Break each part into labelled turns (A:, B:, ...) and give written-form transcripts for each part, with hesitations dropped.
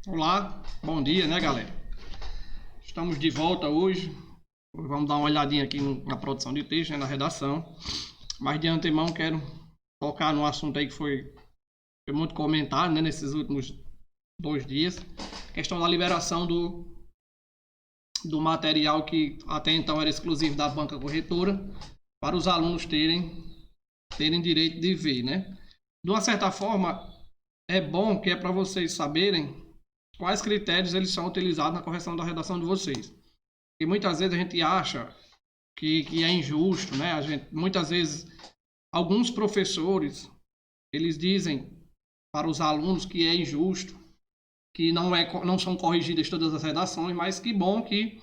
A: Olá, bom dia, né, galera? Estamos de volta hoje. Vamos dar uma olhadinha aqui na produção de texto, né, na redação. Mas de antemão quero tocar num assunto aí que foi muito comentado, né, nesses últimos 2 dias. A questão da liberação do material que até então era exclusivo da banca corretora para os alunos terem direito de ver, né? De uma certa forma, é bom que é para vocês saberem quais critérios eles são utilizados na correção da redação de vocês. E muitas vezes a gente acha que é injusto, né? Muitas vezes, alguns professores, eles dizem para os alunos que é injusto, que não são corrigidas todas as redações, mas que bom que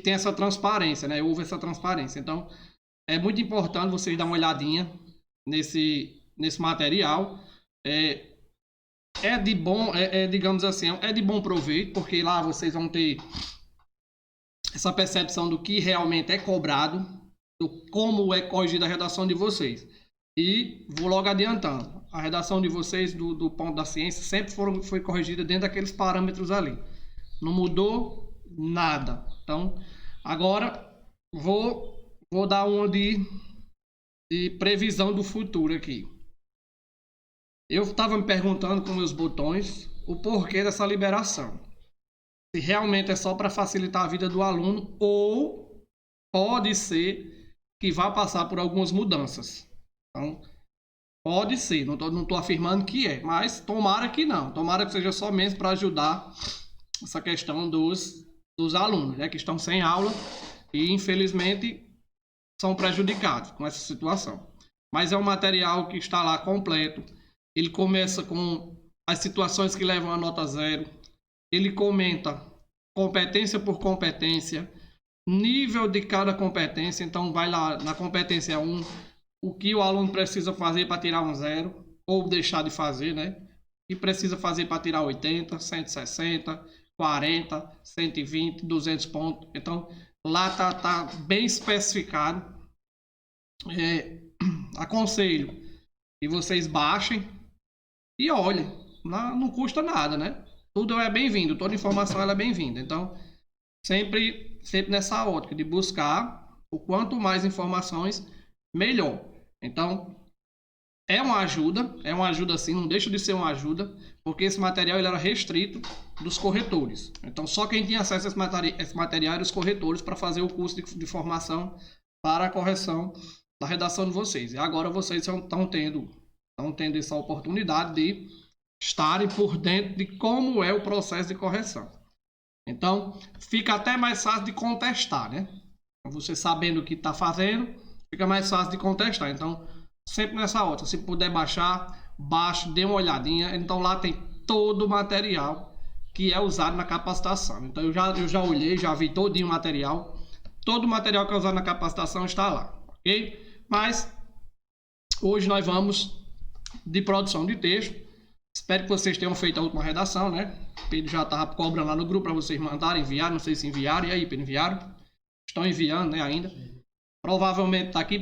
A: tem essa transparência, né? Houve essa transparência. Então, é muito importante vocês dar uma olhadinha nesse material. É de bom, digamos assim, é de bom proveito, porque lá vocês vão ter essa percepção do que realmente é cobrado, do como é corrigida a redação de vocês. E vou logo adiantando, a redação de vocês do ponto da ciência sempre foi corrigida dentro daqueles parâmetros ali. Não mudou nada. Então, agora vou dar uma de previsão do futuro aqui. Eu estava me perguntando com meus botões o porquê dessa liberação. Se realmente é só para facilitar a vida do aluno ou pode ser que vá passar por algumas mudanças. Então, pode ser, não estou afirmando que é, mas tomara que não. Tomara que seja só mesmo para ajudar essa questão dos alunos, né, que estão sem aula e infelizmente são prejudicados com essa situação. Mas é um material que está lá completo. Ele começa com as situações que levam a nota 0. Ele comenta competência por competência, nível de cada competência. Então, vai lá na competência 1, o que o aluno precisa fazer para tirar um 0, ou deixar de fazer, né? E precisa fazer para tirar 80, 160, 40, 120, 200 pontos. Então, lá tá bem especificado. Aconselho que vocês baixem e olhem. Não custa nada, né? Tudo é bem-vindo, toda informação ela é bem-vinda. Então, sempre nessa ótica de buscar o quanto mais informações, melhor. Então, é uma ajuda sim, não deixa de ser uma ajuda, porque esse material ele era restrito dos corretores. Então, só quem tinha acesso a esse material eram os corretores para fazer o curso de formação para a correção da redação de vocês. E agora vocês estão tendo essa oportunidade de estarem por dentro de como é o processo de correção. Então, fica até mais fácil de contestar, né? Você sabendo o que está fazendo, fica mais fácil de contestar. Então, sempre nessa outra, se puder baixar, baixe, dê uma olhadinha. Então, lá tem todo o material que é usado na capacitação. Então, eu já olhei, já vi todinho o material. Todo o material que é usado na capacitação está lá, ok? Mas, hoje nós vamos de produção de texto. Espero que vocês tenham feito a última redação, né? Pedro já estava cobrando lá no grupo para vocês mandarem, enviar. Não sei se enviaram. E aí, Pedro, enviaram? Estão enviando, né, ainda. Provavelmente está aqui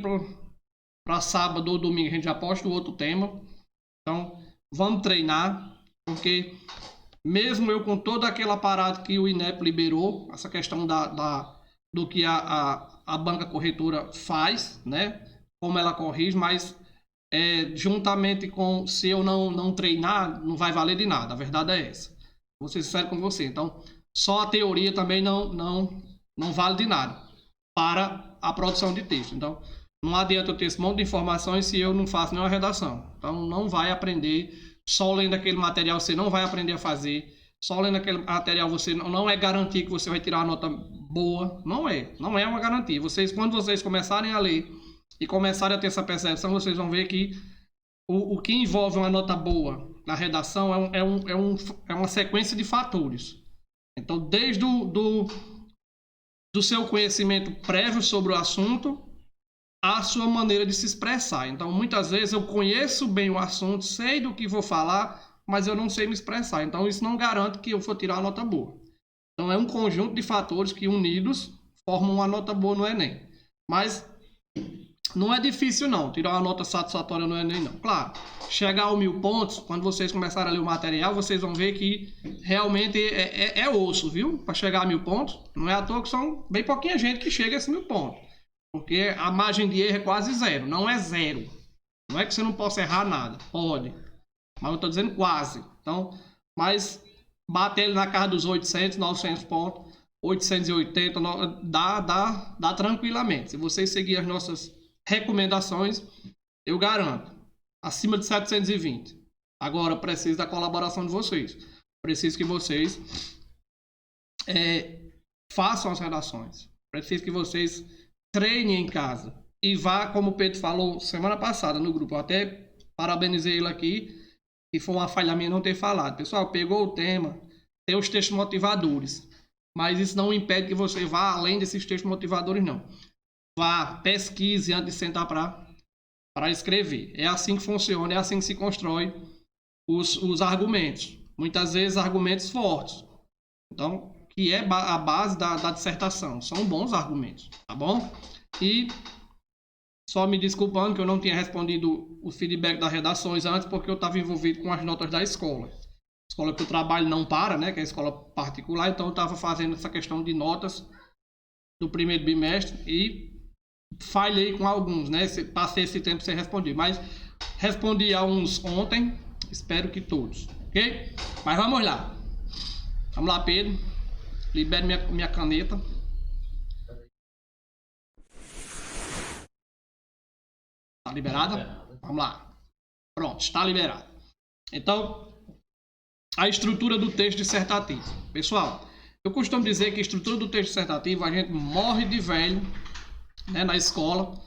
A: para sábado ou domingo a gente já posta o outro tema. Então, vamos treinar, porque mesmo eu com todo aquele aparato que o INEP liberou, essa questão do que a banca corretora faz, né? Como ela corrige, mas juntamente com, se eu não treinar, não vai valer de nada. A verdade é essa. Vou ser sincero com você. Então, só a teoria também não vale de nada para a produção de texto. Então, não adianta eu ter esse monte de informações se eu não faço nenhuma redação. Então, não vai aprender. Só lendo aquele material você não vai aprender a fazer. Só lendo aquele material você não é garantia que você vai tirar uma nota boa. Não é uma garantia. Quando vocês começarem a ler e começarem a ter essa percepção, vocês vão ver que o que envolve uma nota boa na redação é uma sequência de fatores. Então, desde do seu conhecimento prévio sobre o assunto, a sua maneira de se expressar. Então, muitas vezes eu conheço bem o assunto, sei do que vou falar, mas eu não sei me expressar. Então, isso não garante que eu vou tirar uma nota boa. Então, é um conjunto de fatores que, unidos, formam uma nota boa no Enem. Mas Não é difícil não, tirar uma nota satisfatória no Enem não. Claro, chegar a 1000 pontos, quando vocês começarem a ler o material, vocês vão ver que realmente é osso, viu? Para chegar a 1000 pontos, não é à toa que são bem pouquinha gente que chega a esses 1000 pontos. Porque a margem de erro é quase zero, não é zero. Não é que você não possa errar nada, pode. Mas eu estou dizendo quase. Então, mas bater ele na casa dos 800, 900 pontos, 880, dá tranquilamente. Se vocês seguirem as nossas recomendações, eu garanto, acima de 720. Agora, preciso da colaboração de vocês. Preciso que vocês façam as redações. Preciso que vocês treinem em casa. E vá, como o Pedro falou semana passada no grupo, eu até parabenizei ele aqui, e foi uma falha minha não ter falado. Pessoal, pegou o tema, tem os textos motivadores, mas isso não impede que você vá além desses textos motivadores, não. Vá, pesquise antes de sentar para escrever. É assim que funciona, é assim que se constrói os argumentos. Muitas vezes argumentos fortes. Então, que é a base da dissertação. São bons argumentos, tá bom? E só me desculpando que eu não tinha respondido o feedback das redações antes, porque eu estava envolvido com as notas da escola. A escola que eu trabalho não para, né? Que é a escola particular, então eu estava fazendo essa questão de notas do primeiro bimestre e falhei com alguns, né? Passei esse tempo sem responder, mas respondi a uns ontem, espero que todos, ok? Mas vamos lá. Vamos lá, Pedro. Libere minha caneta. Tá liberada? Vamos lá. Pronto, está liberado. Então, a estrutura do texto dissertativo. Pessoal, eu costumo dizer que a estrutura do texto dissertativo, a gente morre de velho, né, na escola.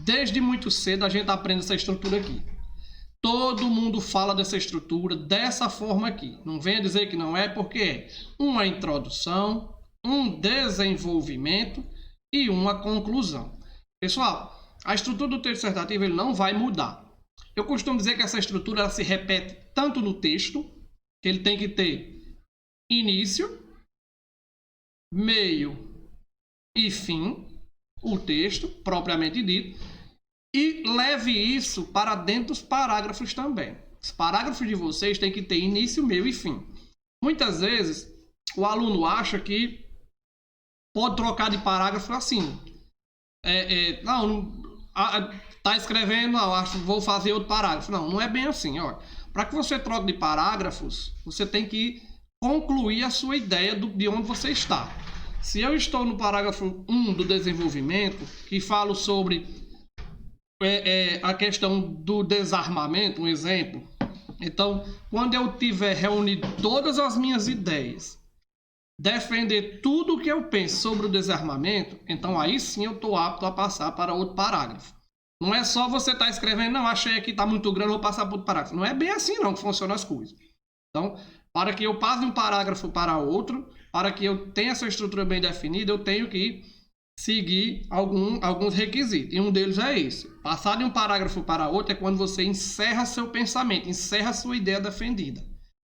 A: Desde muito cedo a gente aprende essa estrutura aqui. Todo mundo fala dessa estrutura dessa forma aqui. Não venha dizer que não é, porque é uma introdução, um desenvolvimento e uma conclusão. Pessoal, a estrutura do texto dissertativo ele não vai mudar. Eu costumo dizer que essa estrutura ela se repete tanto no texto, que ele tem que ter início, meio e fim, o texto propriamente dito, e leve isso para dentro dos parágrafos também. Os parágrafos de vocês têm que ter início, meio e fim. Muitas vezes o aluno acha que pode trocar de parágrafo assim. Tá escrevendo, não, acho vou fazer outro parágrafo. Não é bem assim. Para que você troque de parágrafos, você tem que concluir a sua ideia de onde você está. Se eu estou no parágrafo 1 do desenvolvimento, que falo sobre a questão do desarmamento, um exemplo. Então, quando eu tiver reunido todas as minhas ideias, defender tudo o que eu penso sobre o desarmamento, então aí sim eu estou apto a passar para outro parágrafo. Não é só você estar escrevendo, não, achei aqui está muito grande, vou passar para outro parágrafo. Não é bem assim não que funcionam as coisas. Então, para que eu passe de um parágrafo para outro, para que eu tenha essa estrutura bem definida, eu tenho que seguir alguns requisitos. E um deles é esse. Passar de um parágrafo para outro é quando você encerra seu pensamento, encerra sua ideia defendida.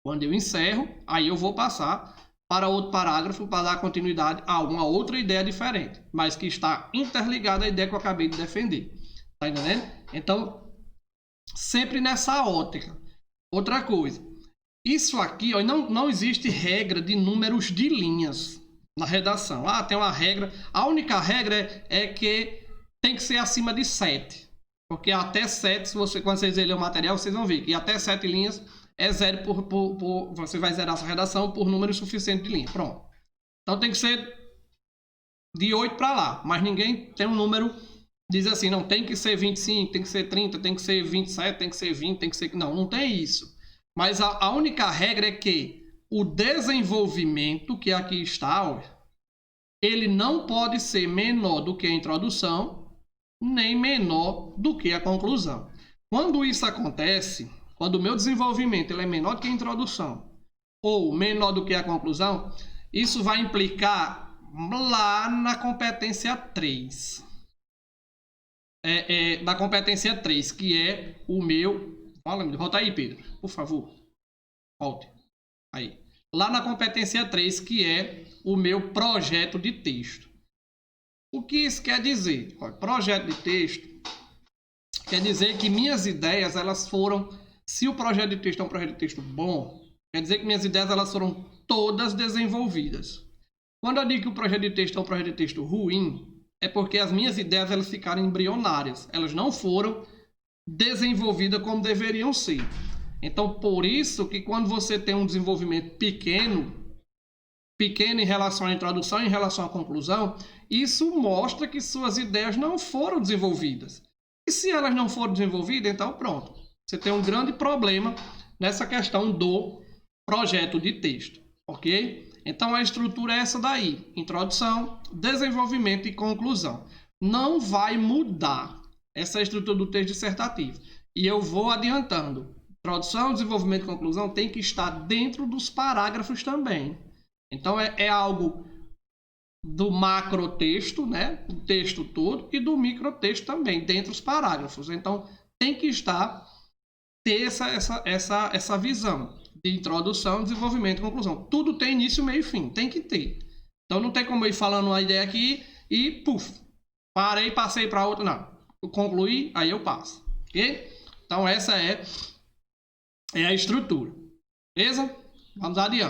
A: Quando eu encerro, aí eu vou passar para outro parágrafo para dar continuidade a uma outra ideia diferente, mas que está interligada à ideia que eu acabei de defender. Tá entendendo? Então, sempre nessa ótica. Outra coisa. Isso aqui, não existe regra de números de linhas na redação. Tem uma regra. A única regra é que tem que ser acima de 7. Porque até 7, quando vocês lerem o material, vocês vão ver que até 7 linhas é zero você vai zerar essa redação por número suficiente de linha. Pronto. Então tem que ser de 8 para lá. Mas ninguém tem um número, diz assim, não, tem que ser 25, tem que ser 30, tem que ser 27, tem que ser 20, tem que ser... Não tem isso. Mas a única regra é que o desenvolvimento, que aqui está, ele não pode ser menor do que a introdução, nem menor do que a conclusão. Quando isso acontece, quando o meu desenvolvimento ele é menor do que a introdução, ou menor do que a conclusão, isso vai implicar lá na competência 3. Da competência 3, que é o meu... Volta aí, Pedro, por favor. Volte. Aí. Lá na competência 3, que é o meu projeto de texto. O que isso quer dizer? Projeto de texto quer dizer que minhas ideias, elas foram... Se o projeto de texto é um projeto de texto bom, quer dizer que minhas ideias, elas foram todas desenvolvidas. Quando eu digo que o projeto de texto é um projeto de texto ruim, é porque as minhas ideias, elas ficaram embrionárias. Elas não foram desenvolvidas como deveriam ser. Então, por isso que quando você tem um desenvolvimento pequeno em relação à introdução, em relação à conclusão, isso mostra que suas ideias não foram desenvolvidas. E se elas não foram desenvolvidas, então pronto. Você tem um grande problema nessa questão do projeto de texto, ok? Então a estrutura é essa daí: introdução, desenvolvimento e conclusão. Não vai mudar essa estrutura do texto dissertativo. E eu vou adiantando. Introdução, desenvolvimento e conclusão tem que estar dentro dos parágrafos também. Então é algo do macrotexto, né? O texto todo, e do microtexto também, dentro dos parágrafos. Então tem que ter essa visão de introdução, desenvolvimento e conclusão. Tudo tem início, meio e fim. Tem que ter. Então não tem como eu ir falando uma ideia aqui e puf, parei, passei para outra. Não. Eu concluí, aí eu passo. Ok? Então essa é a estrutura. Beleza? Vamos adiante.